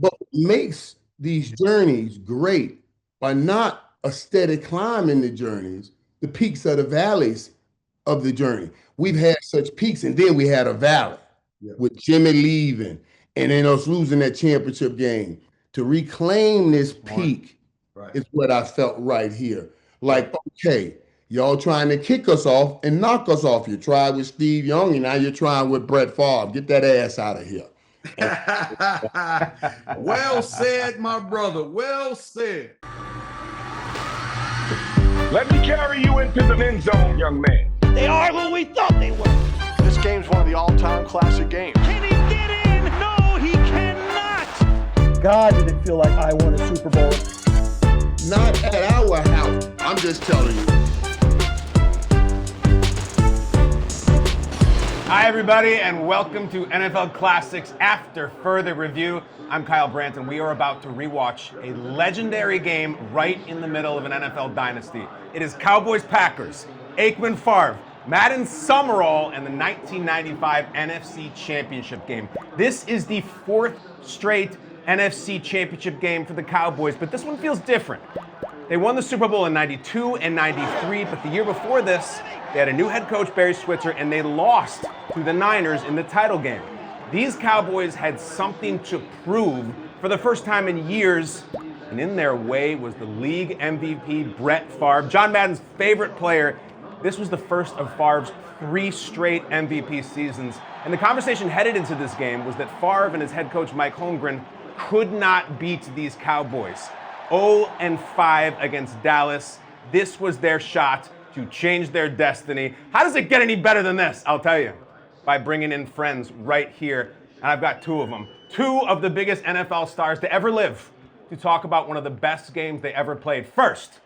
But what makes these journeys great are not a steady climb in the journeys, the peaks are the valleys of the journey. We've had such peaks, and then we had a valley with Jimmy leaving and then us losing that championship game. To reclaim this peak is what I felt right here. Like, okay, y'all trying to kick us off and knock us off. You tried with Steve Young, and now you're trying with Brett Favre. Get that ass out of here. Well said, my brother. Well said. Let me carry you into the end zone, young man. They are who we thought they were. This game's one of the all-time classic games. Can he get in? No, he cannot. God, did it feel like I won a Super Bowl. Not at our house. I'm just telling you. Hi, everybody, and welcome to NFL Classics After Further Review. I'm Kyle Brandt, and we are about to rewatch a legendary game right in the middle of an NFL dynasty. It is Cowboys-Packers, Aikman Favre, Madden Summerall, and the 1995 NFC Championship Game. This is the fourth straight NFC Championship game for the Cowboys, but this one feels different. They won the Super Bowl in 92 and 93, but the year before this, they had a new head coach, Barry Switzer, and they lost to the Niners in the title game. These Cowboys had something to prove for the first time in years, and in their way was the league MVP, Brett Favre, John Madden's favorite player. This was the first of Favre's 3 straight MVP seasons, and the conversation headed into this game was that Favre and his head coach, Mike Holmgren, could not beat these Cowboys. 0-5 against Dallas. This was their shot to change their destiny. How does it get any better than this? I'll tell you. By bringing in friends right here. And I've got 2 of them. 2 of the biggest NFL stars to ever live to talk about one of the best games they ever played. First,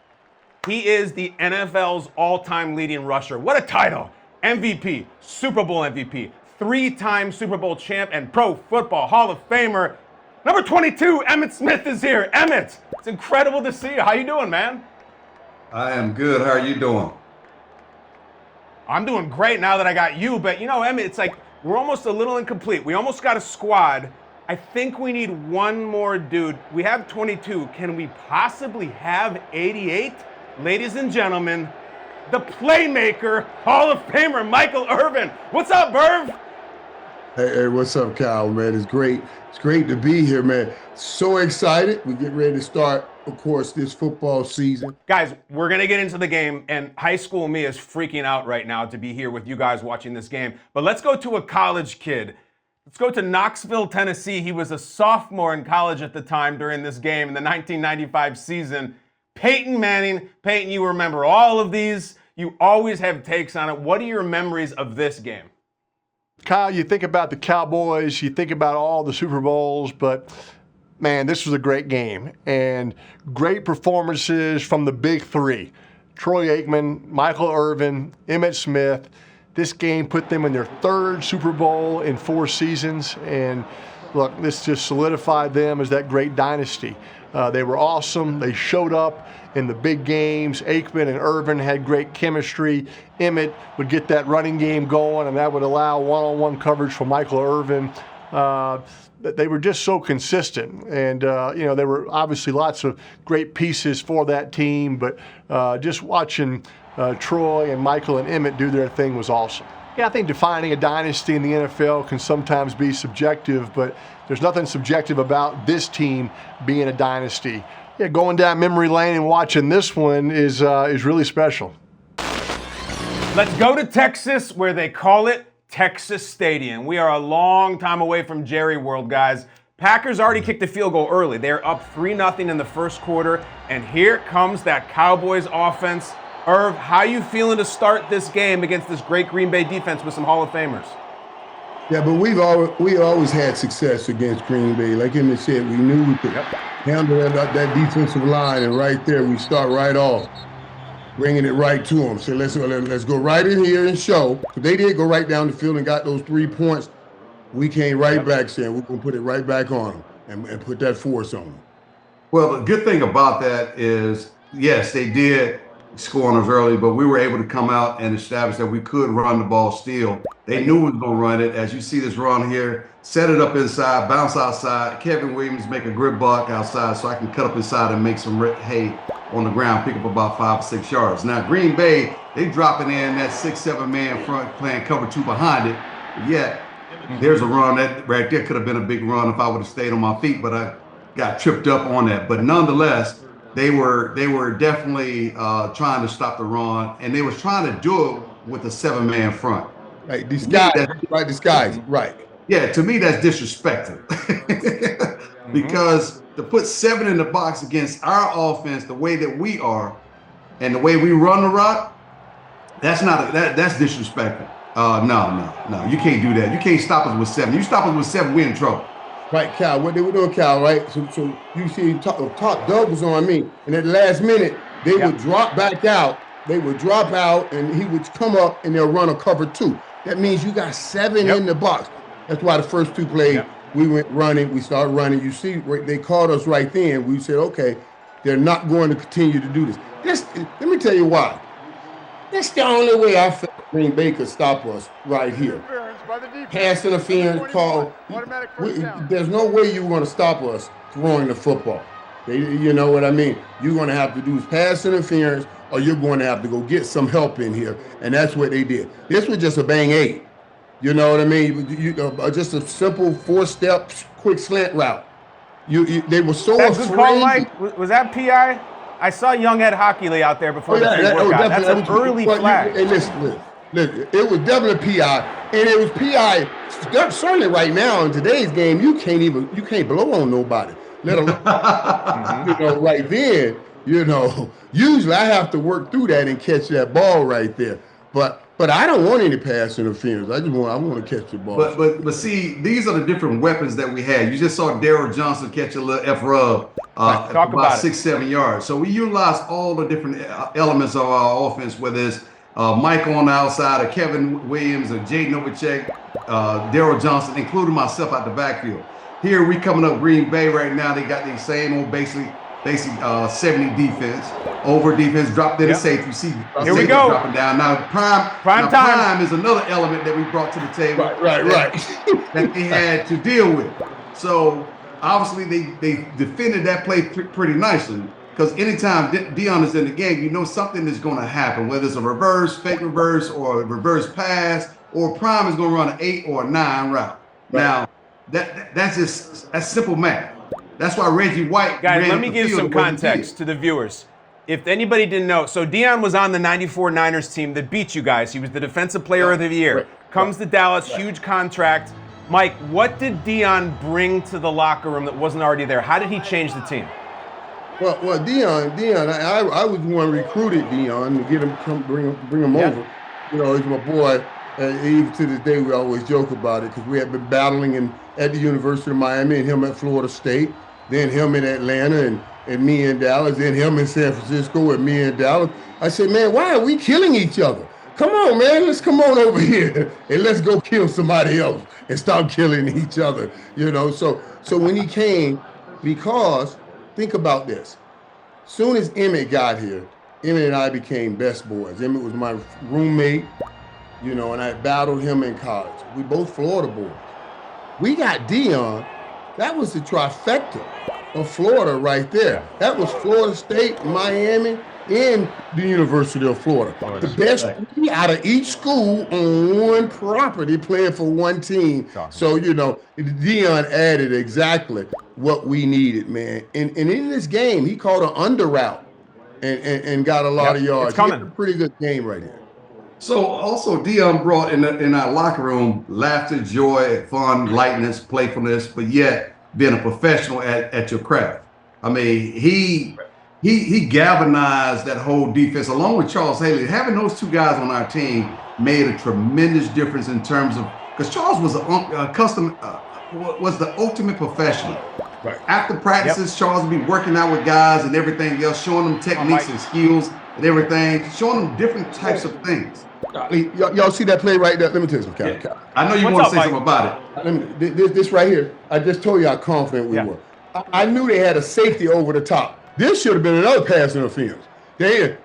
he is the NFL's all-time leading rusher. What a title. MVP, Super Bowl MVP, 3-time Super Bowl champ, and Pro Football Hall of Famer. Number 22, Emmitt Smith is here. Emmitt, it's incredible to see you. How you doing, man? I am good. How are you doing? I'm doing great now that I got you, but you know, Emmitt, it's like we're almost a little incomplete. We almost got a squad. I think we need one more dude. We have 22. Can we possibly have 88? Ladies and gentlemen, the playmaker, Hall of Famer, Michael Irvin. What's up, Irv? Hey, what's up, Kyle, man? It's great. It's great to be here, man. So excited. We get ready to start, of course, this football season. Guys, we're going to get into the game, and high school me is freaking out right now to be here with you guys watching this game. But let's go to a college kid. Let's go to Knoxville, Tennessee. He was a sophomore in college at the time during this game in the 1995 season. Peyton Manning. Peyton, you remember all of these. You always have takes on it. What are your memories of this game? Kyle, you think about the Cowboys, you think about all the Super Bowls, but man, this was a great game and great performances from the big 3. Troy Aikman, Michael Irvin, Emmitt Smith. This game put them in their 3rd Super Bowl in 4 seasons, and look, this just solidified them as that great dynasty. They were awesome. They showed up in the big games. Aikman and Irvin had great chemistry. Emmitt would get that running game going, and that would allow one-on-one coverage for Michael Irvin. They were just so consistent, and there were obviously lots of great pieces for that team, but just watching Troy and Michael and Emmitt do their thing was awesome. Yeah, I think defining a dynasty in the NFL can sometimes be subjective, but there's nothing subjective about this team being a dynasty. Yeah, going down memory lane and watching this one is really special. Let's go to Texas, where they call it Texas Stadium. We are a long time away from Jerry World, guys. Packers already kicked the field goal early. They're up 3-0 in the first quarter, and here comes that Cowboys offense. Irv, how you feeling to start this game against this great Green Bay defense with some Hall of Famers? Yeah, but we always had success against Green Bay. Like Emmitt said, we knew we could handle that defensive line, and right there we start right off, bringing it right to them. So let's go right in here and show. They did go right down the field and got those 3 points. We came right back saying we're going to put it right back on them and put that force on them. Well, the good thing about that is, yes, they did score on us early, but we were able to come out and establish that we could run the ball still. They knew we was going to run it. As you see this run here, set it up inside, bounce outside. Kevin Williams make a good block outside so I can cut up inside and make some hay on the ground, pick up about 5 or 6 yards. Now, Green Bay, they dropping in that 6-7 man front playing cover 2 behind it. Yet, there's a run that right there could have been a big run if I would have stayed on my feet, but I got tripped up on that. But nonetheless, they were definitely trying to stop the run, and they was trying to do it with a 7-man front. Right, disguise, right. Yeah, to me that's disrespectful. Because to put 7 in the box against our offense the way that we are, and the way we run the rock, that's disrespectful. No, you can't do that. You can't stop us with 7. You stop us with 7, we're in trouble. Right, Cal. What they were doing, Cal, right? So you see, top Doug was on me, and at the last minute, they would drop back out. They would drop out, and he would come up, and they'll run a cover 2. That means you got 7 in the box. That's why the first 2 plays, we went running. We started running. You see, they called us right then. We said, okay, they're not going to continue to do this. Let me tell you why. That's the only way I felt Green Bay could stop us right here. Pass interference call. There's no way you're going to stop us throwing the football. You know what I mean? You're going to have to do is pass interference, or you're going to have to go get some help in here, and that's what they did. This was just a bang 8. You know what I mean? Just a simple 4-step quick slant route. They were so That's afraid. Good call, Mike. Was that PI? I saw young Ed Hockley out there before the pre-workout. That's an early flag. Hey, listen, it was definitely PI, and it was PI. Certainly, right now in today's game, you can't blow on nobody. Let alone, right then. Usually I have to work through that and catch that ball right there. But I don't want any pass interference. I want to catch the ball. But see, these are the different weapons that we had. You just saw Daryl Johnson catch a little F-rub about 6-7 yards. So we utilized all the different elements of our offense, whether it's Mike on the outside, or Kevin Williams, or Jay Novacek, Daryl Johnson, including myself out the backfield. Here we coming up Green Bay right now. They got the same old basic 70 defense, over defense, dropped in the safety. You see, here we go, dropping down now. Prime is another element that we brought to the table. Right. That they had to deal with. So obviously they defended that play pretty nicely, because anytime Deion is in the game, you know something is going to happen, whether it's a fake reverse, or a reverse pass, or Prime is going to run an 8 or a 9 route. Right. Now that's simple math. That's why Reggie White. Guys, let me give some context to the viewers. If anybody didn't know, so Deion was on the '94 Niners team that beat you guys. He was the Defensive Player of the Year. Comes to Dallas, huge contract. Mike, what did Deion bring to the locker room that wasn't already there? How did he change the team? Well, Deion, I was the one who recruited Deion to get him, bring him over. He's my boy. And even to this day, we always joke about it, because we had been battling at the University of Miami, and him at Florida State, then him in Atlanta, and me in Dallas, then him in San Francisco, and me in Dallas. I said, man, why are we killing each other? Come on, man, let's come on over here and let's go kill somebody else and stop killing each other. So when he came, because think about this. Soon as Emmitt got here, Emmitt and I became best boys. Emmitt was my roommate. And I battled him in college. We both Florida boys. We got Deion. That was the trifecta of Florida right there. That was Florida State, Miami, and the University of Florida. The best three out of each school on one property playing for one team. So, Deion added exactly what we needed, man. And in this game, he called an under route and got a lot of yards. It's coming. He had a pretty good game right here. So also Deion brought in our locker room laughter, joy, fun, lightness, playfulness, but yet being a professional at your craft. I mean, he galvanized that whole defense along with Charles Haley. Having those two guys on our team made a tremendous difference in terms of, because Charles was was the ultimate professional. Right. After practices, Charles would be working out with guys and everything else, showing them techniques and skills and everything, showing them different types of things. Y'all see that play right there? Let me tell you something, Cal. I know you want to say something about it. This right here, I just told you how confident we were. I knew they had a safety over the top. This should have been another pass interference.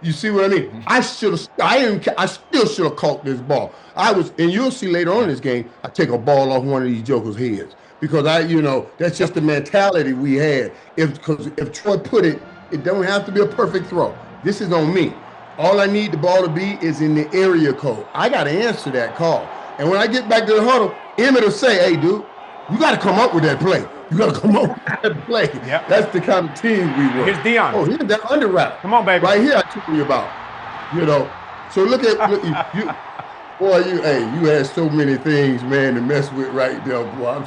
You see what I mean? I still should have caught this ball. And you'll see later on in this game, I take a ball off one of these jokers' heads because that's just the mentality we had. Because if Troy put it, it don't have to be a perfect throw. This is on me. All I need the ball to be is in the area code. I got to answer that call. And when I get back to the huddle, Emmitt will say, "Hey, dude, you got to come up with that play. You got to come up with that play." Yep. That's the kind of team we were. Here's Deion. Oh, here's that under wrap. Come on, baby. Right here, I told you about. So look you. Boy, you had so many things, man, to mess with right there, boy.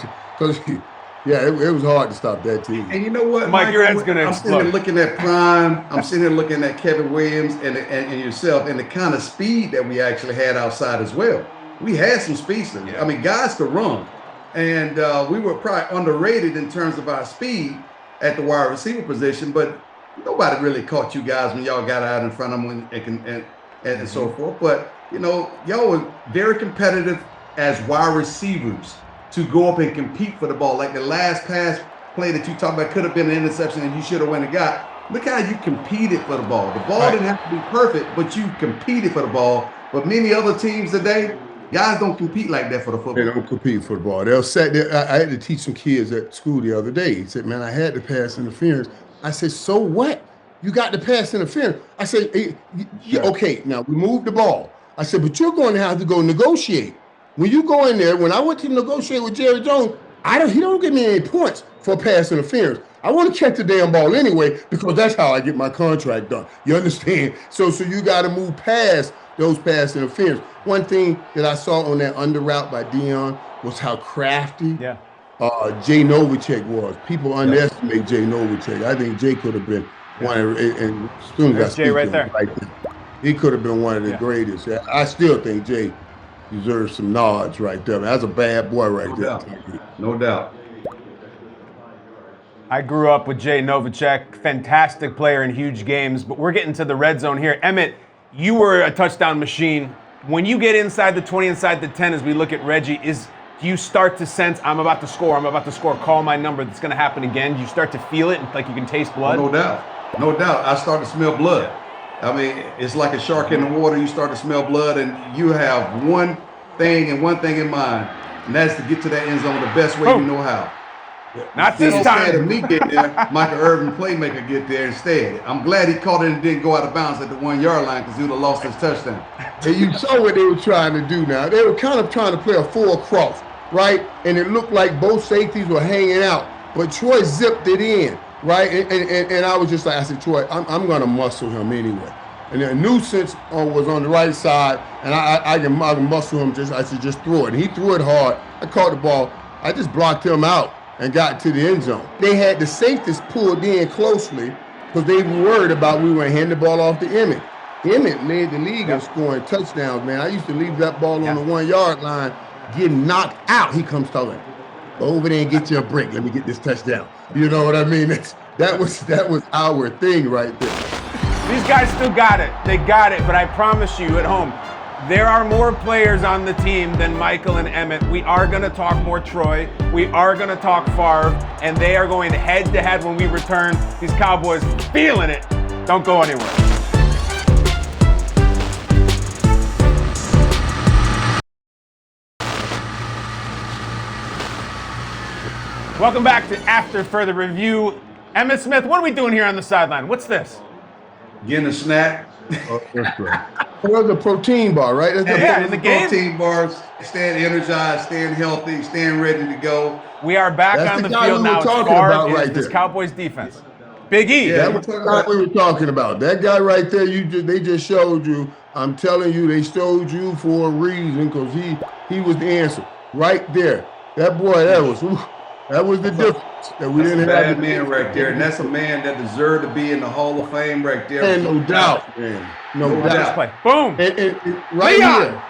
It was hard to stop that team. And you know what, Mike, your head's gonna I'm explode. sitting here looking at Prime. I'm sitting here looking at Kevin Williams and yourself, and the kind of speed that we actually had outside as well. We had some speedsters. Yeah. I mean, guys could run, and we were probably underrated in terms of our speed at the wide receiver position. But nobody really caught you guys when y'all got out in front of them and so forth. But y'all were very competitive as wide receivers to go up and compete for the ball. Like the last pass play that you talked about could have been an interception and you should have went and got. Look how you competed for the ball. The ball didn't have to be perfect, but you competed for the ball. But many other teams today, guys don't compete like that for the football. They don't compete for the ball. They'll sit there. I had to teach some kids at school the other day. He said, "Man, I had the pass interference." I said, "So what? You got the pass interference." I said, "Hey, okay, now we moved the ball." I said, "But you're going to have to go negotiate. When you go in there, when I went to negotiate with Jerry Jones, he don't give me any points for pass interference. I want to catch the damn ball anyway because that's how I get my contract done. You understand? So you got to move past those pass interference." One thing that I saw on that under route by Deion was how crafty Jay Novacek was. People underestimate Jay Novacek. I think Jay could have been one of and as soon as I Jay right there. He could have been one of the greatest. I still think Jay deserves some nods right there. That's a bad boy right there. No doubt. I grew up with Jay Novacek, fantastic player in huge games, but we're getting to the red zone here. Emmitt, you were a touchdown machine. When you get inside the 20, inside the 10, as we look at Reggie, do you start to sense, I'm about to score, call my number, it's going to happen again? Do you start to feel it, like you can taste blood? No doubt. I start to smell blood. I mean, it's like a shark in the water. You start to smell blood, and you have one thing in mind, and that's to get to that end zone the best way you know how. Not this time. Instead of me get there, Michael Irvin, playmaker, get there instead. I'm glad he caught it and didn't go out of bounds at the 1 yard line because he would have lost his touchdown. And you saw what they were trying to do now. They were kind of trying to play a full cross, right? And it looked like both safeties were hanging out, but Troy zipped it in, right? And I was just like, I said, Troy, I'm going to muscle him anyway. And then Nuisance was on the right side, and I can muscle him. I said, just throw it. And he threw it hard. I caught the ball. I just blocked him out and got to the end zone. They had the safeties pulled in closely because they were worried about we were going to hand the ball off to Emmitt. Emmitt led the league in scoring touchdowns, man. I used to leave that ball on the 1 yard line, getting knocked out. He comes talking, "Go over there and get you a break. Let me get this touchdown." You know what I mean? That was our thing right there. These guys still got it. They got it, but I promise you at home, there are more players on the team than Michael and Emmitt. We are going to talk more Troy. We are going to talk Favre, and they are going head-to-head when we return. These Cowboys feeling it. Don't go anywhere. Welcome back to After Further Review. Emmitt Smith, what are we doing here on the sideline? What's this? Getting a snack. Oh, that's right. Well, the protein bar, right? That's in the game. Protein bars, staying energized, staying healthy, staying ready to go. We are back That's on the the guy field we were now. talking Favre about is right this there. Cowboys defense. Big E. Yeah, That's what we were talking about. That guy right there, they just showed you. I'm telling you, they showed you for a reason because he was the answer right there. That boy, that was the difference that we didn't have. Bad man right there, and that's a man that deserved to be in the Hall of Fame right there. And no doubt, man. No Watch this doubt. play. Boom. And Leon!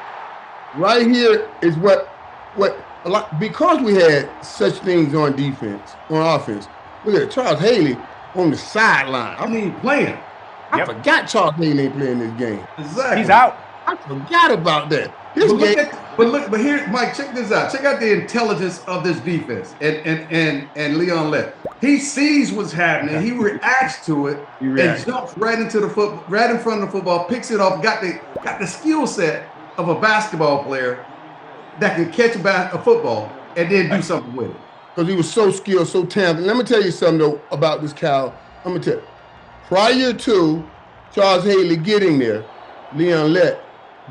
right here is what a lot, because we had such things on defense, on offense. Look at Charles Haley on the sideline. I mean, playing. I forgot Charles Haley ain't playing this game. Exactly. He's out. I forgot about that. But here, Mike, check this out. Check out the intelligence of this defense and Leon Lett. He sees what's happening. He reacts to it and jumps right in front of the football, picks it off. Got the skill set of a basketball player that can catch a football and then do something with it. Because he was so skilled, so talented. Let me tell you something though about this Cal. I'm gonna tell you. Prior to Charles Haley getting there, Leon Lett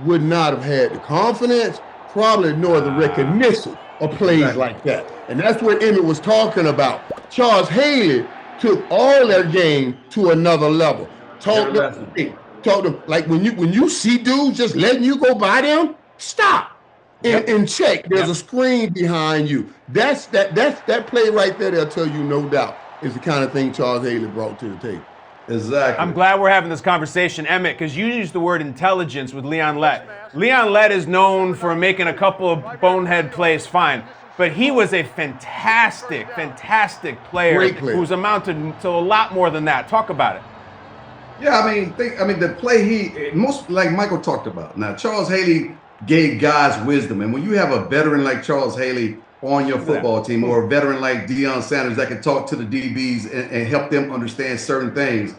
would not have had the confidence, probably nor the recognition of plays like that. And that's what Emmitt was talking about. Charles Haley took all that game to another level. Talk them like when you see dudes just letting you go by them, stop and check. There's a screen behind you. That's that play right there. They'll tell you no doubt is the kind of thing Charles Haley brought to the table. Exactly. I'm glad we're having this conversation, Emmitt, because you used the word intelligence with Leon Lett. Leon Lett is known for making a couple of bonehead plays, fine, but he was a fantastic player who's amounted to a lot more than that. Talk about it. Yeah, I mean, the play most like Michael talked about. Now, Charles Haley gave guys wisdom, and when you have a veteran like Charles Haley on your football team, or a veteran like Deion Sanders that can talk to the DBs and help them understand certain things.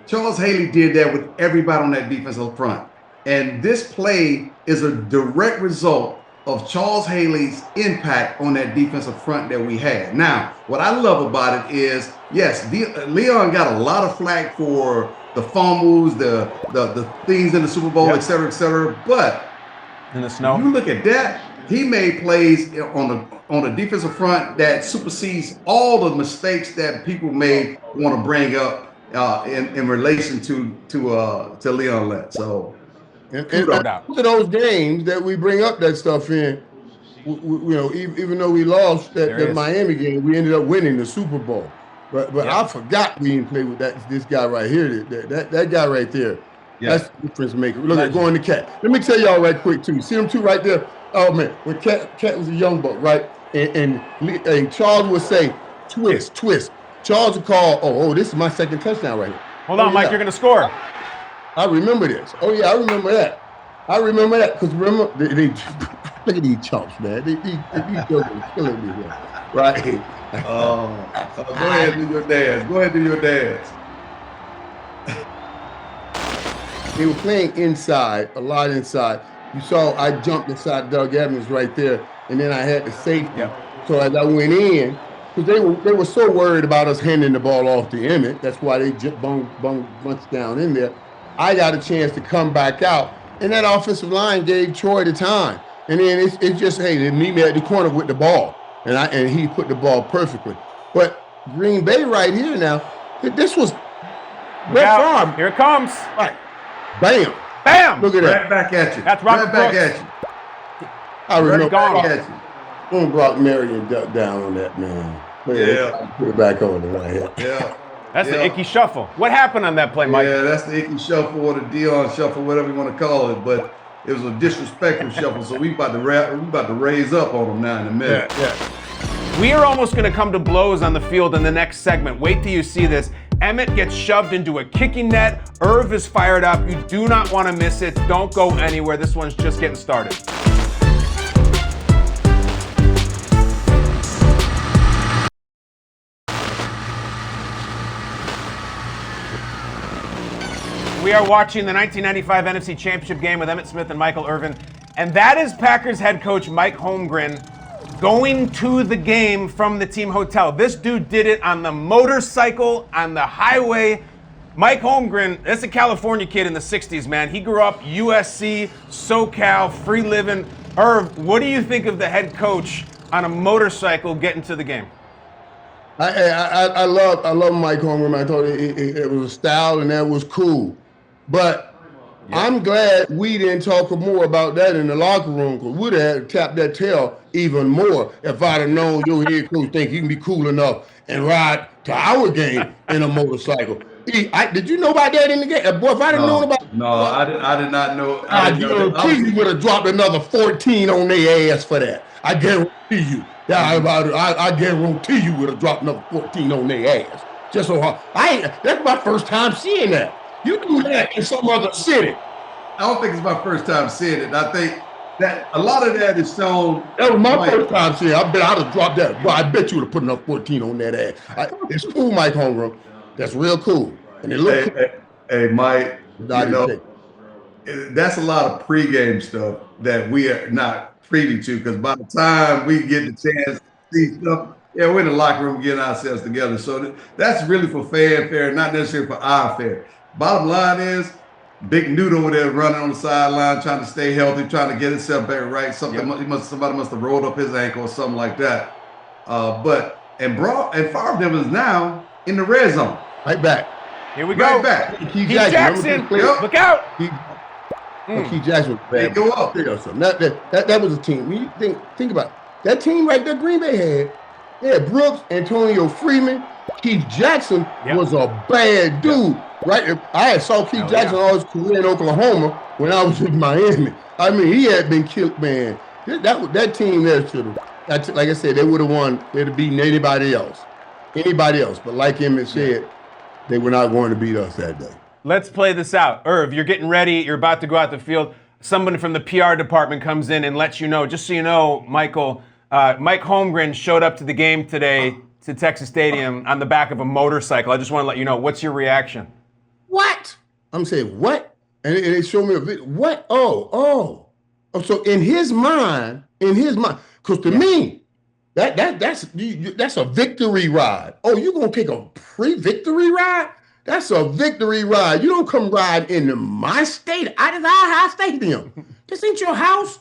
Charles Haley did that with everybody on that defensive front. And this play is a direct result of Charles Haley's impact on that defensive front that we had. Now, what I love about it is, yes, Leon got a lot of flack for the fumbles, the things in the Super Bowl, et cetera, but in the snow, you look at that, he made plays on the defensive front that supersedes all the mistakes that people may want to bring up in relation to Leon Lett. So, look at those games that we bring up that stuff in. Even though we lost that Miami game, we ended up winning the Super Bowl. But I forgot we didn't play with this guy right here. That guy right there. Yeah. That's the difference maker. Look at going to Cat. Let me tell y'all right quick too. See them two right there. Oh man, when Cat was a young buck, right? And Charles would say, twist. Charles would call, oh, this is my second touchdown right here. Hold on, Mike, you're gonna score. I remember this. Oh yeah, I remember that. Because remember, they look at these chumps, man. These children are killing me here. Right. Go ahead and do your dance. They were playing inside, a lot inside. You saw I jumped inside Doug Evans right there, and then I had the safety. Yep. So as I went in, because they were so worried about us handing the ball off to Emmitt, that's why they just bunched down in there. I got a chance to come back out, and that offensive line gave Troy the time. And then it's just, hey, they meet me at the corner with the ball, and he put the ball perfectly. But Green Bay right here now, this was Brett Favre. Here it comes. Right. Bam. Look at that. Right back at you. That's Robert back at you. I remember back at you. Boom, Brock Marion ducked down on that, man. Put it back on the right here. Yeah. That's the icky shuffle. What happened on that play, Mike? Yeah, that's the icky shuffle or the Deion shuffle, whatever you want to call it. But it was a disrespectful shuffle, so we about to raise up on them now in a minute. Yeah. We are almost going to come to blows on the field in the next segment. Wait till you see this. Emmitt gets shoved into a kicking net. Irv is fired up. You do not want to miss it. Don't go anywhere. This one's just getting started. We are watching the 1995 NFC Championship Game with Emmitt Smith and Michael Irvin. And that is Packers head coach Mike Holmgren going to the game from the team hotel. This dude did it on the motorcycle, on the highway. Mike Holmgren, that's a California kid in the 60s, man. He grew up USC, SoCal, free living. Irv, what do you think of the head coach on a motorcycle getting to the game? I love Mike Holmgren. I thought it was a style and that was cool. But I'm glad we didn't talk more about that in the locker room, because we'd have tapped that tail even more if I'd have known your head coach think you can be cool enough and ride to our game in a motorcycle. Did you know about that in the game? Boy, if I'd have known about I did not know. I guarantee you would have dropped another 14 on their ass for that. I guarantee you. I guarantee you would have dropped another 14 on their ass. Just so hard. That's my first time seeing that. You do that in some other city. I don't think it's my first time seeing it. I think that a lot of that is shown. That was my first time seeing. I bet I'd have dropped that. Well, I bet you would have put enough 14 on that ass. It's cool, Mike Holmgren. That's real cool. And it looks cool. Hey, Mike, that's a lot of pregame stuff that we are not privy to, because by the time we get the chance to see stuff, we're in the locker room getting ourselves together. So that's really for fanfare, not necessarily for our fare. Bottom line is, Big Newt over there running on the sideline, trying to stay healthy, trying to get himself back right. Somebody must have rolled up his ankle or something like that. And Favre is now in the red zone. Right back. Here we go. Right back. Keith Jackson. Look out. Keith Jackson was bad. Go up. That was a team. When you think about it, that team right there Green Bay had. Yeah, Brooks, Antonio Freeman, Keith Jackson was a bad dude. Right? I saw Keith Jackson all his career in Oklahoma when I was in Miami. I mean, he had been killed, man. That team there should have, like I said, they would have won. They'd have beaten anybody else. But like Emmitt said, they were not going to beat us that day. Let's play this out. Irv, you're getting ready. You're about to go out the field. Someone from the PR department comes in and lets you know, just so you know, Michael, Mike Holmgren showed up to the game today to Texas Stadium on the back of a motorcycle. I just want to let you know, what's your reaction? What? I'm saying, what? And they showed me a video. What? Oh. So in his mind, because to me, that's a victory ride. Oh, you gonna take a pre-victory ride? That's a victory ride. You don't come ride into my state, out of our house stadium. This ain't your house.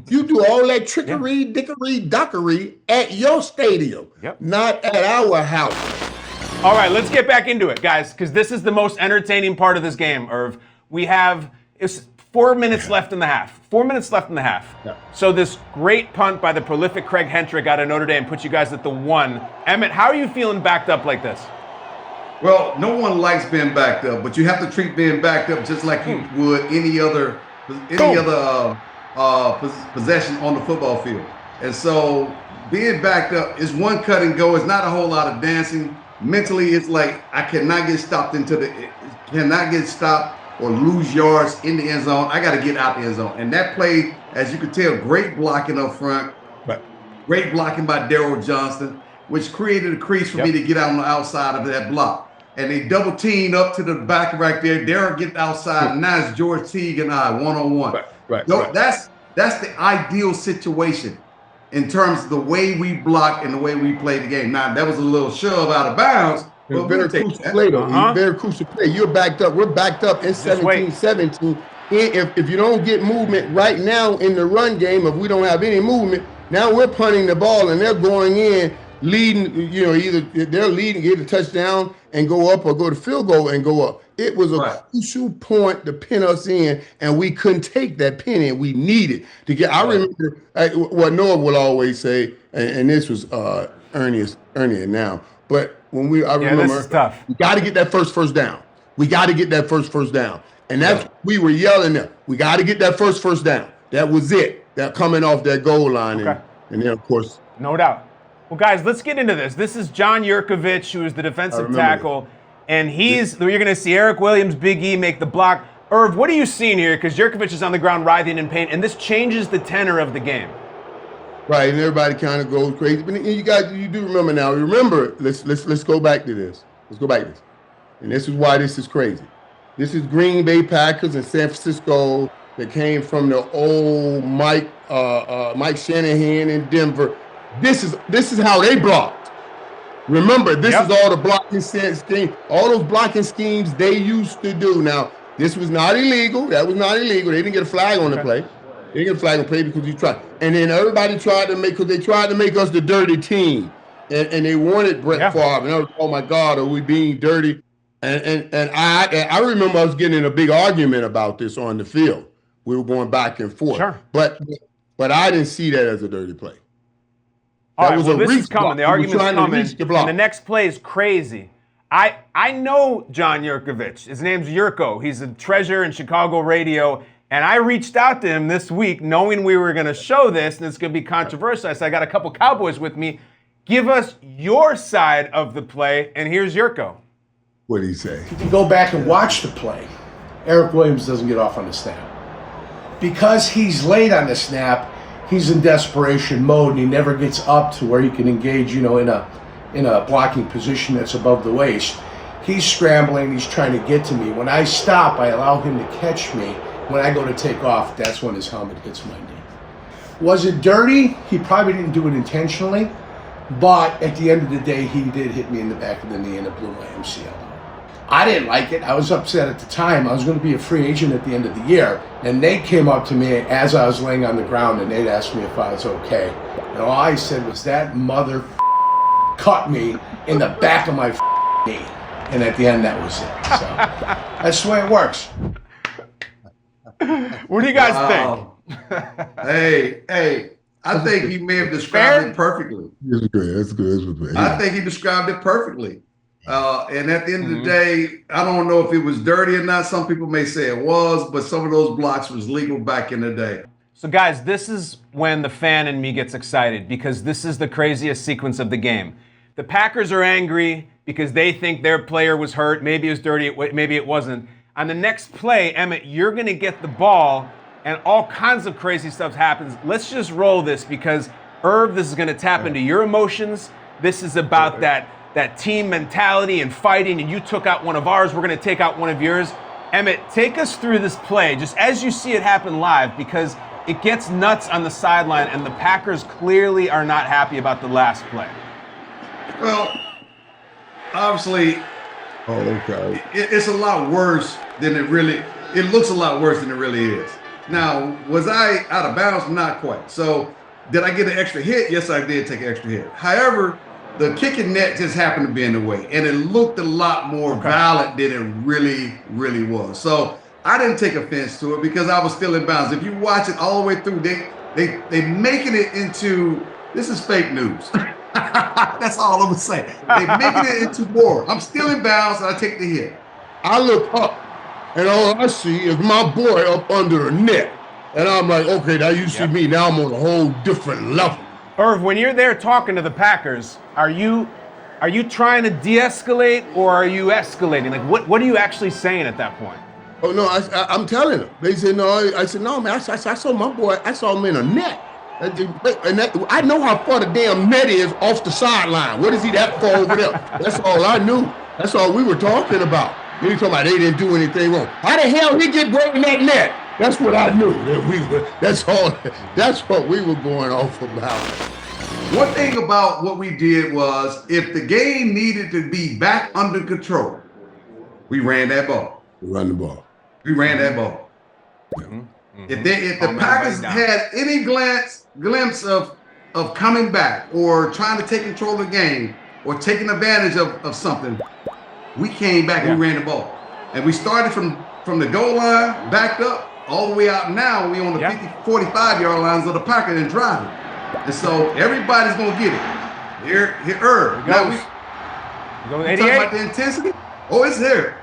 You do all that trickery, dickery, duckery at your stadium, not at our house. All right, let's get back into it, guys, because this is the most entertaining part of this game, Irv. It's 4 minutes left in the half. 4 minutes left in the half. Yeah. So this great punt by the prolific Craig Hentrick out of Notre Dame puts you guys at the 1. Emmitt, how are you feeling backed up like this? Well, no one likes being backed up, but you have to treat being backed up just like you would any other possession on the football field. And so being backed up is one cut and go. It's not a whole lot of dancing. Mentally, it's like I cannot get stopped or lose yards in the end zone. I got to get out the end zone. And that play, as you can tell, great blocking up front, great blocking by Darryl Johnston, which created a crease for me to get out on the outside of that block. And they double teamed up to the back right there. Darryl get outside, and now it's George Teague and I one-on-one. That's the ideal situation in terms of the way we block and the way we play the game. Now, that was a little shove out of bounds. But very crucial play, though. Very crucial play. You're backed up. We're backed up in 17-17. If you don't get movement right now in the run game, if we don't have any movement, now we're punting the ball and they're going in, leading, either they're leading, get a touchdown and go up, or go to field goal and go up. It was a crucial point to pin us in, and we couldn't take that pin in. We needed to get. I remember what Noah will always say, and this was Ernie now. But when I remember, this is tough. We got to get that first down. We got to get that first down, and that's we were yelling there. We got to get that first down. That was it. That coming off that goal line, and then of course, no doubt. Well, guys, let's get into this. This is John Yurkovich, who is the defensive tackle, and you're going to see Eric Williams, Big E, make the block. Irv, what are you seeing here? Because Yurkovich is on the ground writhing in pain, and this changes the tenor of the game. Right, and everybody kind of goes crazy. But you do remember now. Remember, let's go back to this. Let's go back to this. And this is why this is crazy. This is Green Bay Packers and San Francisco that came from the old Mike Shanahan in Denver. This is how they blocked. Remember, this is all the blocking scheme, all those blocking schemes they used to do. Now, this was not illegal. That was not illegal. They didn't get a flag on the play. They didn't get a flag on the play because you tried. And then everybody tried to make us the dirty team. And they wanted Brett Favre. And I was, oh my God, are we being dirty? And I remember us getting in a big argument about this on the field. We were going back and forth. Sure. But I didn't see that as a dirty play. All right, well, this is coming. The argument's coming. And the next play is crazy. I know John Yurkovich. His name's Yurko. He's a treasure in Chicago radio. And I reached out to him this week knowing we were going to show this and it's going to be controversial. I said, I got a couple Cowboys with me. Give us your side of the play. And here's Yurko. What did he say? You can go back and watch the play. Eric Williams doesn't get off on the snap. because he's late on the snap, he's in desperation mode and he never gets up to where he can engage, in a blocking position that's above the waist. He's scrambling, he's trying to get to me. When I stop, I allow him to catch me. When I go to take off, that's when his helmet hits my knee. Was it dirty? He probably didn't do it intentionally, but at the end of the day, he did hit me in the back of the knee and it blew my MCL. I didn't like it. I was upset at the time. I was going to be a free agent at the end of the year. And they came up to me as I was laying on the ground and they'd asked me if I was okay. And all I said was, that mother cut me in the back of my knee. And at the end, that was it. So that's the way it works. What do you guys think? Hey, I think he may have described it perfectly. That's good. That's good. That's good. I think he described it perfectly. And at the end of the day, I don't know if it was dirty or not. Some people may say it was, but some of those blocks was legal back in the day. So guys, this is when the fan in me gets excited because this is the craziest sequence of the game. The Packers are angry because they think their player was hurt. Maybe it was dirty, maybe it wasn't. On the next play, Emmitt, you're going to get the ball and all kinds of crazy stuff happens. Let's just roll this because, Irv, this is going to tap into your emotions. This is about that team mentality and fighting, and you took out one of ours. We're going to take out one of yours. Emmitt, take us through this play just as you see it happen live because it gets nuts on the sideline, and the Packers clearly are not happy about the last play. Well, obviously, it's a lot worse than it really. It looks a lot worse than it really is. Now, was I out of bounds? Not quite. So, did I get an extra hit? Yes, I did take an extra hit. However, the kicking net just happened to be in the way, and it looked a lot more violent than it really was. So, I didn't take offense to it because I was still in bounds. If you watch it all the way through, they making it into this is fake news. That's all I'm gonna say. They making it into war. I'm still in bounds, and I take the hit. I look up, and all I see is my boy up under the net. And I'm like, okay, now you see me. Now I'm on a whole different level. Irv, when you're there talking to the Packers, are you trying to de-escalate or are you escalating? Like, what are you actually saying at that point? Oh, no, I'm telling them. They said, no. I said, no, man, I saw my boy. I saw him in a net. And I know how far the damn net is off the sideline. What is he that far over there? That's all I knew. That's all we were talking about. We were talking about they didn't do anything wrong. How the hell he get right in that net? That's what I knew. That's all. That's what we were going off about. One thing about what we did was, if the game needed to be back under control, we ran that ball. Run the ball. We ran that ball. Yeah. If the Packers had any glimpse of coming back or trying to take control of the game or taking advantage of something, we came back and we ran the ball. And we started from the goal line, backed up, all the way out. Now we on the 50, 45-yard lines of the Packers and driving. And so everybody's going to get it. Here, Irv. Now we talking about the intensity? Oh, it's there.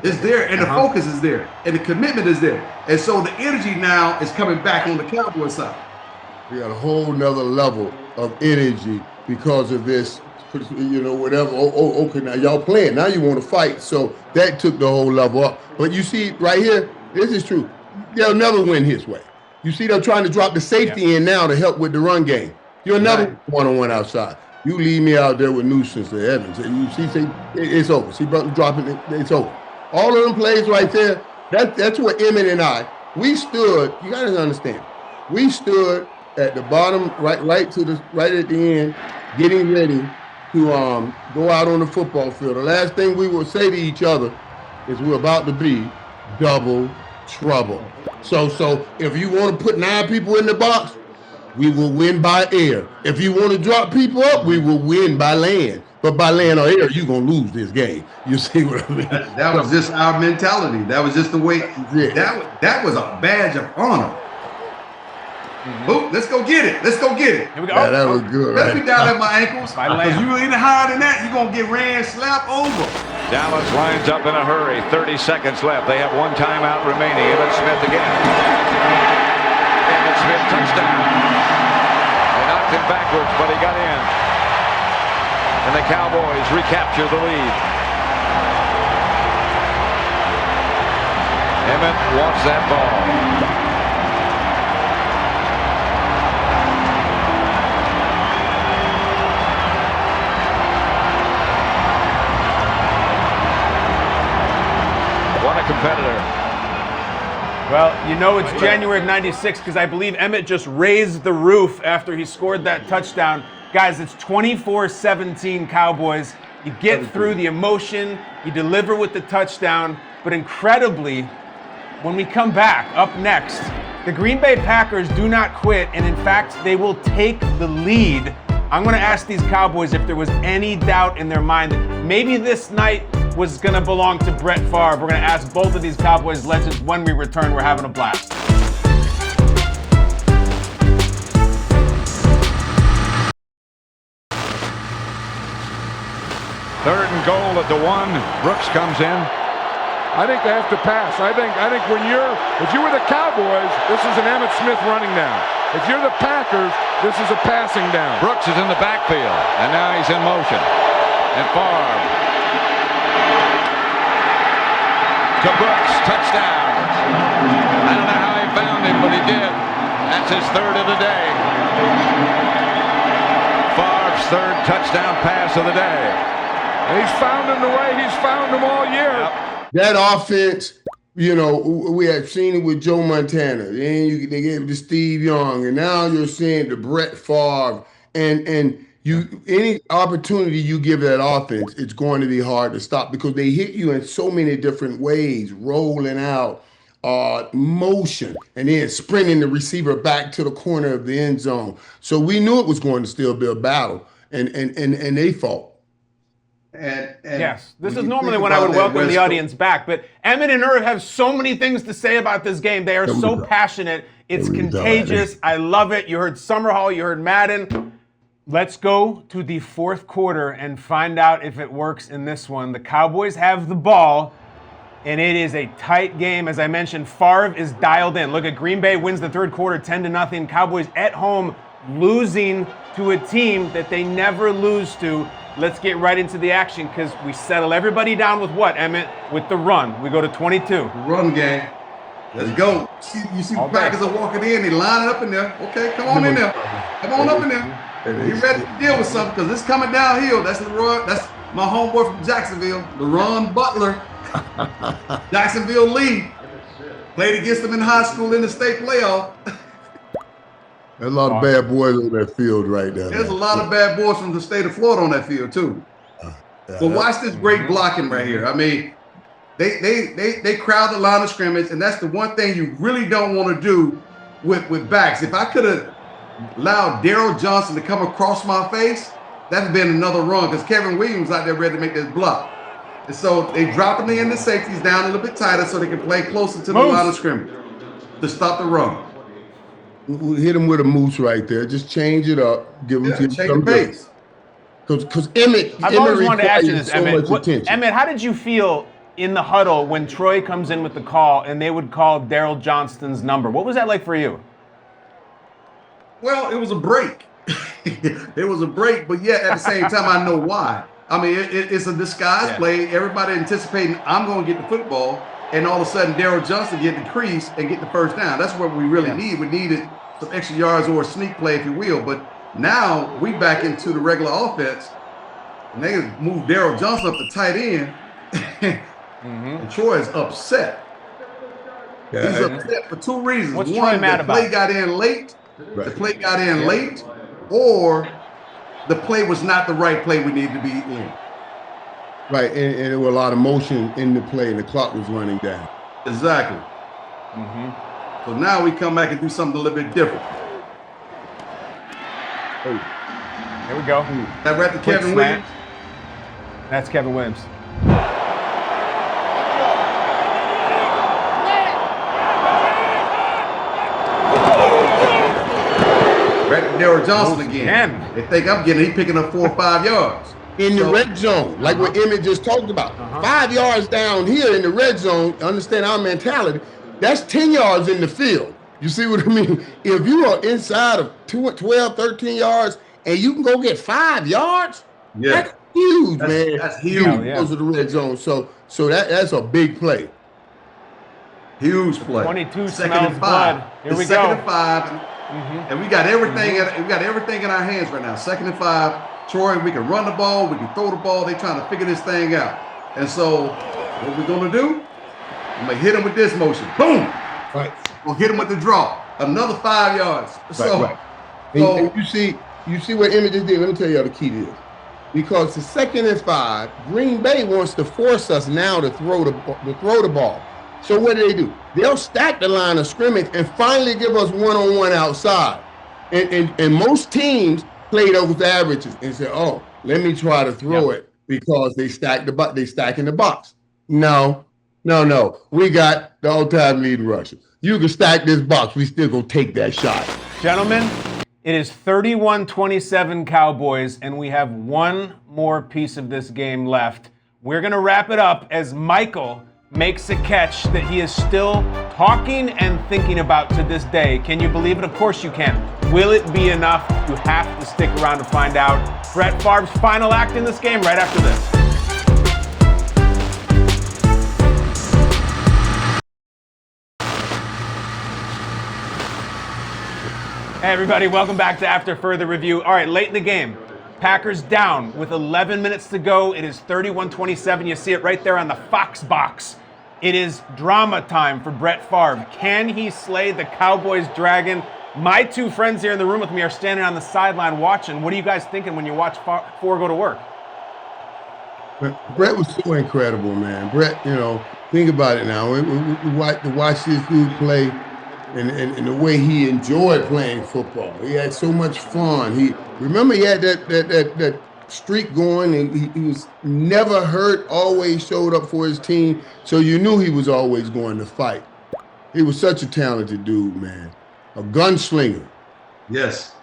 It's there, and the focus is there, and the commitment is there. And so the energy now is coming back on the Cowboys side. We got a whole nother level of energy because of this, whatever. Okay, now y'all playing. Now you want to fight. So that took the whole level up. But you see right here, this is true. They'll never win his way. You see they're trying to drop the safety in now to help with the run game. You'll never one-on-one outside. You leave me out there with Nuisance or Evans. You see, it's over. See, brother dropping it, it's over. All of them plays right there, that's what Emmitt and I, we stood, you got to understand, we stood at the bottom, right at the end, getting ready to go out on the football field. The last thing we will say to each other is we're about to be double trouble. So if you want to put 9 people in the box, we will win by air. If you want to drop people up, we will win by land. But by land or air, you're going to lose this game. You see what I mean? That was just our mentality. That was just the way. That was a badge of honor. Oh, let's go get it. Let's go get it. Here we go. Yeah, that was good. Let's be down at my ankles. Because you any higher than that, you're going to get ran, slapped over. Dallas lines up in a hurry. 30 seconds left. They have one timeout remaining. Emmitt Smith again. Emmitt Smith touchdown. They knocked him backwards, but he got in. And the Cowboys recapture the lead. Emmitt wants that ball. You know it's January of '96 because I believe Emmitt just raised the roof after he scored that touchdown. Guys, it's 24-17 Cowboys. You get through the emotion, you deliver with the touchdown, but incredibly, when we come back, up next, the Green Bay Packers do not quit, and in fact, they will take the lead. I'm going to ask these Cowboys if there was any doubt in their mind that maybe this night was going to belong to Brett Favre. We're going to ask both of these Cowboys legends when we return. We're having a blast. Third and goal at the 1. Brooks comes in. I think they have to pass. I think if you were the Cowboys, this is an Emmitt Smith running down. If you're the Packers, this is a passing down. Brooks is in the backfield, and now he's in motion. And Favre to Brooks, touchdown. I don't know how he found him, but he did. That's his third of the day. Favre's third touchdown pass of the day. And he's found him the way he's found him all year. Yep. That offense, you know, we have seen it with Joe Montana. Then they gave it to Steve Young, and now you're seeing the Brett Favre. And you any opportunity you give that offense, it's going to be hard to stop because they hit you in so many different ways, rolling out, motion, and then sprinting the receiver back to the corner of the end zone. So we knew it was going to still be a battle, and they fought. And yes, this is normally when I would welcome the audience back, but Emmitt and Irv have so many things to say about this game. They are so passionate. It's contagious. I love it. You heard Summerhall, you heard Madden. Let's go to the fourth quarter and find out if it works in this one. The Cowboys have the ball, and it is a tight game. As I mentioned, Favre is dialed in. Look at Green Bay wins the third quarter 10-0. Cowboys at home losing to a team that they never lose to. Let's get right into the action because we settle everybody down with what, Emmitt? With the run. We go to 22. Run game. Let's go. You see the Packers are walking in. They line up in there. Okay, come on in there. Come on up in there. You ready to deal with something because it's coming downhill. That's LeRoy. That's my homeboy from Jacksonville, LeRon Butler. Jacksonville Lee. Played against them in high school in the state playoff. There's a lot of bad boys on that field right now. There's a lot of bad boys from the state of Florida on that field too. But watch this great blocking right here. I mean, they crowd the line of scrimmage, and that's the one thing you really don't want to do with backs. If I could have allowed Daryl Johnson to come across my face, that'd have been another run because Kevin Williams out there ready to make this block. And so they dropping the end of safeties down a little bit tighter so they can play closer to the line of scrimmage to stop the run. We hit him with a moose right there. Just change it up. Give him change the pace. Because Emmitt, I've always wanted to ask you this, so much attention. Emmitt, how did you feel in the huddle when Troy comes in with the call and they would call Daryl Johnston's number? What was that like for you? Well, it was a break. It was a break, but yet at the same time, I know why. I mean, it's a disguise play. Everybody anticipating I'm going to get the football, and all of a sudden Daryl Johnston get the crease and get the first down. That's what we really need. We needed some extra yards or a sneak play, if you will. But now we back into the regular offense, and they move Daryl Johnson up the tight end, and Troy is upset. He's upset for two reasons. What's One, Troy mad the about? play got in late. Right. The play got in late, or the play was not the right play we needed to be in. Right, and there was a lot of motion in the play, and the clock was running down. Exactly. So now we come back and do something a little bit different. Here we go. That right to Kevin Williams. That's Kevin Williams. Right to Daryl Johnson again. They think I'm getting, he's picking up 4 or 5 yards. In the red zone, like what Emmitt just talked about. 5 yards down here in the red zone, understand our mentality, that's 10 yards in the field. You see what I mean? If you are inside of 12, 13 yards and you can go get 5 yards, that's huge, man. That's huge. Goes to the red zone. So that's a big play. Huge play. 22 second smells and 5. blood. Here we second go. and 5. And we got everything we got everything in our hands right now. 2nd and 5. Troy, we can run the ball, we can throw the ball. They're trying to figure this thing out. And so what we're gonna do, I'm gonna hit him with this motion. Boom! Right. We'll hit him with the draw. Another 5 yards. Right. And you see what Emmitt just did. Let me tell you how the key to this. Because the 2nd and 5, Green Bay wants to force us now to throw the ball. So what do? They'll stack the line of scrimmage and finally give us one-on-one outside. And most teams play those averages and say, "Oh, let me try to throw it," because they stack in the box. No. We got the all-time leading rusher. You can stack this box. We still gonna take that shot. Gentlemen, it is 31-27 Cowboys, and we have one more piece of this game left. We're going to wrap it up as Michael makes a catch that he is still talking and thinking about to this day. Can you believe it? Of course you can. Will it be enough? You have to stick around to find out. Brett Favre's final act in this game right after this. Hey everybody, welcome back to After Further Review. All right, late in the game, Packers down with 11 minutes to go. It is 31-27. You see it right there on the Fox box. It is drama time for Brett Favre. Can he slay the Cowboys dragon? My two friends here in the room with me are standing on the sideline watching. What are you guys thinking when you watch Favre go to work? Brett was so incredible, man. Brett, think about it now. We watch this dude play. And the way he enjoyed playing football, he had so much fun. He had that streak going, and he was never hurt. Always showed up for his team, so you knew he was always going to fight. He was such a talented dude, man, a gunslinger. Yes,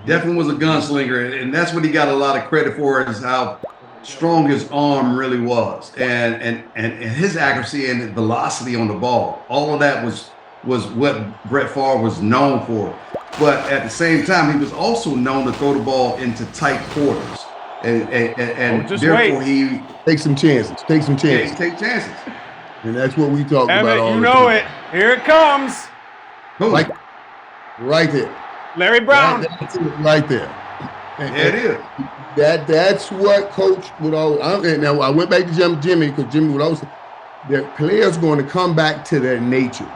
definitely was a gunslinger, and that's what he got a lot of credit for, is how strong his arm really was, and his accuracy and velocity on the ball. All of that was what Brett Favre was known for. But at the same time, he was also known to throw the ball into tight quarters. And therefore he takes some chances. Take chances. And that's what we talk Emmitt, about all you the know time. it. Here it comes. Right there. Larry Brown. That's it right there. It is. That's what Coach would always. Now I went back to Jimmy, because Jimmy would always say that players going to come back to their nature.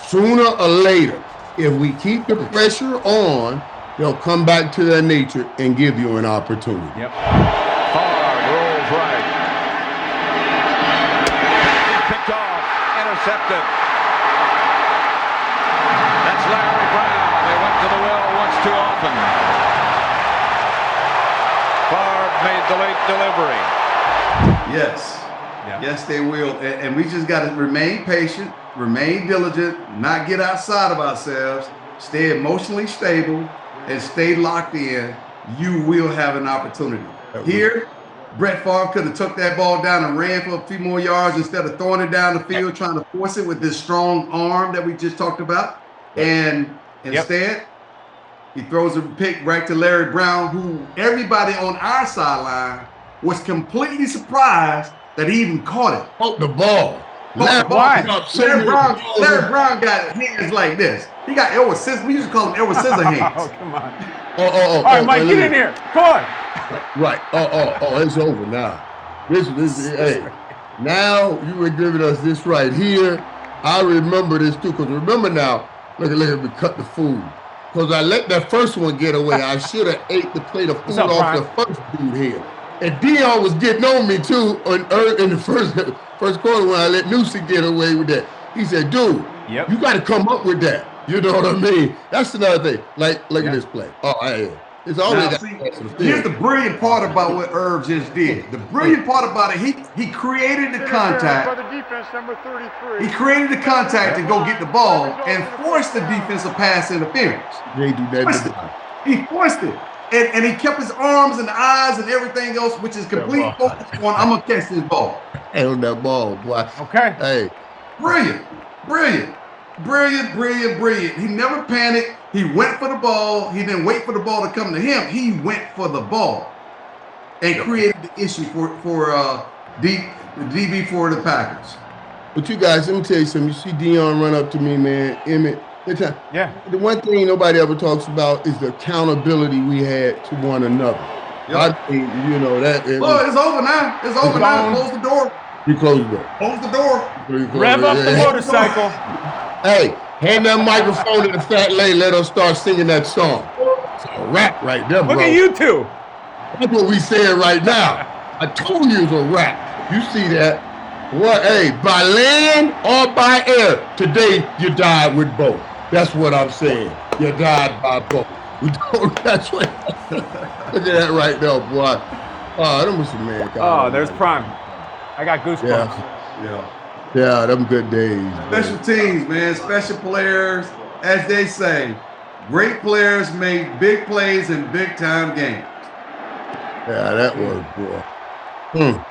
Sooner or later, if we keep the pressure on, they'll come back to their nature and give you an opportunity. Yep. Favre rolls right. Picked off, intercepted. That's Larry Brown. They went to the well once too often. Favre made the late delivery. Yes. Yes, they will. And we just got to remain patient, remain diligent, not get outside of ourselves, stay emotionally stable, and stay locked in. You will have an opportunity. Here, Brett Favre could have took that ball down and ran for a few more yards instead of throwing it down the field, trying to force it with this strong arm that we just talked about. And instead, he throws a pick right to Larry Brown, who everybody on our sideline was completely surprised that he even caught it. Caught the ball. Larry Brown got hands like this. He got Edward Scissor. We used to call him Edward Scissor hands. Oh, come on. All right, Mike, get in here. Come on. Right. It's over now. Hey, now you were giving us this right here. I remember this too, because remember now, look at me cut the food. Because I let that first one get away. I should have ate the plate of food off the first dude here. And Deion was getting on me too in the first quarter when I let Newsy get away with that. He said, dude, you got to come up with that. You know what I mean? That's another thing. Like, look at this play. It's always here's the brilliant part about what Irv just did. The brilliant part about it, he created the contact. He created the contact to go get the ball and forced the defensive pass interference. They do that. He forced it. And he kept his arms and eyes and everything else, which is complete focus on, I'm going to catch this ball. On that ball, boy. Okay. Hey. Brilliant. He never panicked. He went for the ball. He didn't wait for the ball to come to him. He went for the ball and created the issue for DB for the Packers. But you guys, let me tell you something. You see Deion run up to me, man, Emmitt. The one thing nobody ever talks about is the accountability we had to one another. I think, that. It's over now. It's over now. Close the door. You close the door. Close the door. Rev up the motorcycle. Hey, Hand that microphone to the fat lady, let her start singing that song. It's a rap right there, bro. Look at you two. That's what we saying right now. I told you it's a rap. You see that? What? Hey, by land or by air, today you died with both. That's what I'm saying. You died by both. We don't. That's what. Look at that right there, boy. Oh, them was some man. Oh, there's Prime. I got goosebumps. Yeah, them good days. Special teams, man. Special players, as they say, great players make big plays in big time games. Yeah, that was, boy.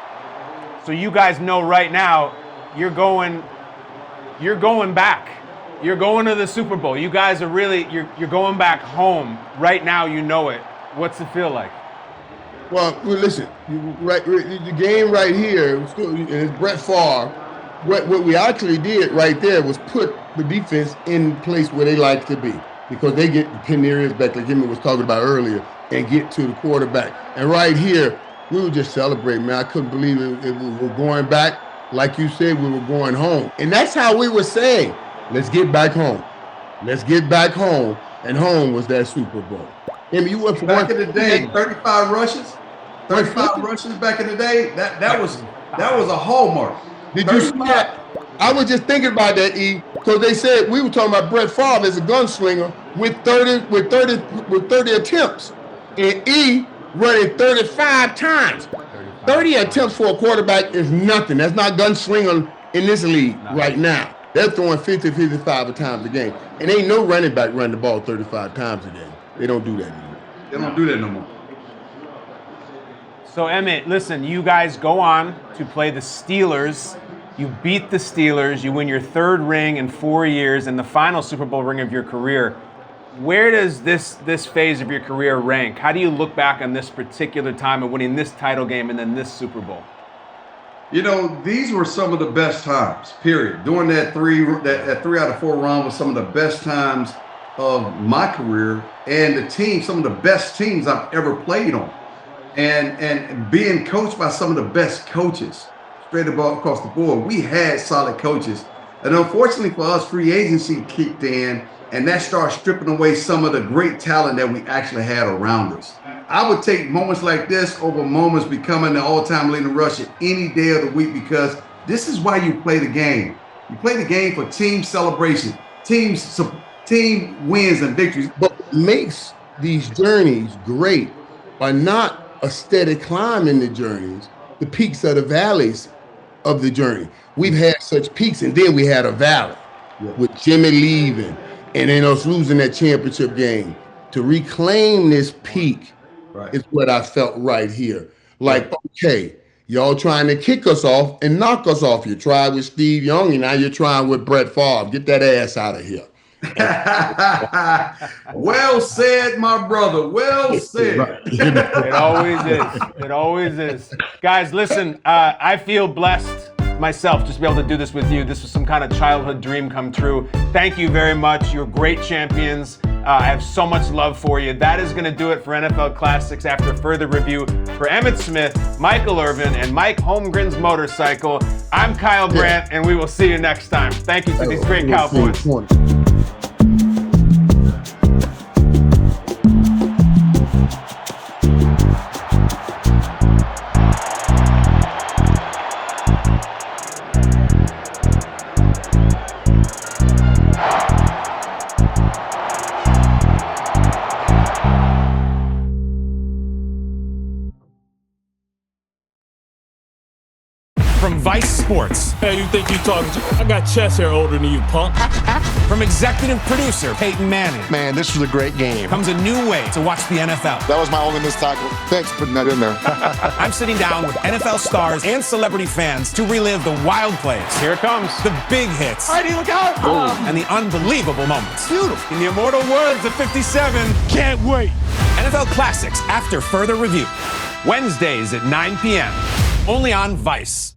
So you guys know right now, you're going back. You're going to the Super Bowl. You guys are really, you're going back home. Right now, you know it. What's it feel like? Well, listen, the game right here, it's Brett Favre. What we actually did right there was put the defense in place where they like to be, because they get the Canarians back, like Jimmy was talking about earlier, and get to the quarterback. And right here, we were just celebrating, man. I couldn't believe it. We were going back. Like you said, we were going home. And that's how we were saying, let's get back home. Let's get back home. And home was that Super Bowl. I mean, you went for back in the day, 35 rushes. 35 rushes back in the day. That was a hallmark. Did you see that? I was just thinking about that, E, because they said we were talking about Brett Favre as a gunslinger with 30 attempts, and E running 35 times. 30 attempts for a quarterback is nothing. That's not gunslinging in this league right now. They're throwing 50, 55 times a game, and ain't no running back running the ball 35 times a game. They don't do that anymore. They don't do that no more. So Emmitt, listen, you guys go on to play the Steelers. You beat the Steelers. You win your third ring in 4 years and the final Super Bowl ring of your career. Where does this phase of your career rank? How do you look back on this particular time of winning this title game and then this Super Bowl? You know, these were some of the best times, period. Doing that three out of four run was some of the best times of my career, and the team, some of the best teams I've ever played on. And being coached by some of the best coaches straight across the board. We had solid coaches. And unfortunately for us, free agency kicked in, and that started stripping away some of the great talent that we actually had around us. I would take moments like this over moments becoming the all-time leading rusher any day of the week, because this is why you play the game. You play the game for team celebration, team wins and victories. But what makes these journeys great are not a steady climb in the journeys. The peaks are the valleys of the journey. We've had such peaks, and then we had a valley with Jimmy leaving and then us losing that championship game. To reclaim this peak is what I felt right here. Like, okay, y'all trying to kick us off and knock us off. You tried with Steve Young, and now you're trying with Brett Favre. Get that ass out of here. Well said, my brother. Well said. It always is. It always is. Guys, listen, I feel blessed myself just to be able to do this with you. This was some kind of childhood dream come true. Thank you very much. You're great champions. I have so much love for you. That is going to do it for NFL Classics. After further review, for Emmitt Smith, Michael Irvin, and Mike Holmgren's Motorcycle, I'm Kyle Brandt, and we will see you next time. Thank you to these great Cowboys. From Vice Sports. Hey, you think you talking to? I got chest hair older than you, punk. From executive producer Peyton Manning. Man, this was a great game. Comes a new way to watch the NFL. That was my only missed tackle. Thanks for putting that in there. I'm sitting down with NFL stars and celebrity fans to relive the wild plays. Here it comes. The big hits. Heidi, look out! And the unbelievable moments. Beautiful. In the immortal words of 57, Can't wait. NFL Classics after further review. Wednesdays at 9 p.m. Only on Vice.